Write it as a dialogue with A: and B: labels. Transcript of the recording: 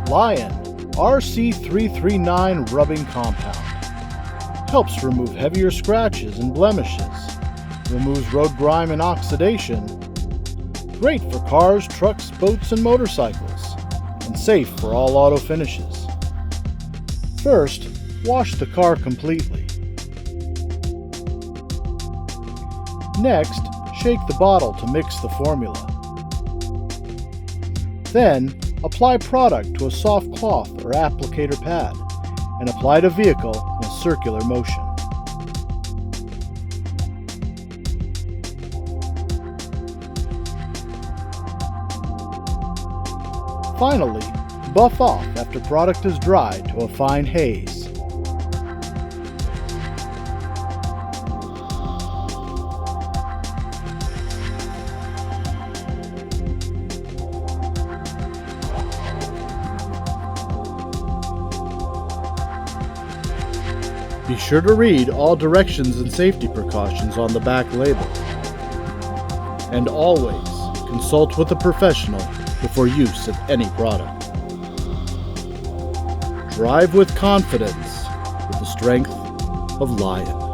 A: Lion RC339 Rubbing Compound helps remove heavier scratches and blemishes, removes road grime and oxidation, great for cars, trucks, boats, and motorcycles, and safe for all auto finishes. First, wash the car completely. Next, shake the bottle to mix the formula. Then, apply product to a soft cloth or applicator pad and apply to vehicle in a circular motion. Finally, buff off after product is dried to a fine haze. Be sure to read all directions and safety precautions on the back label. And always consult with a professional before use of any product. Drive with confidence with the strength of Lion.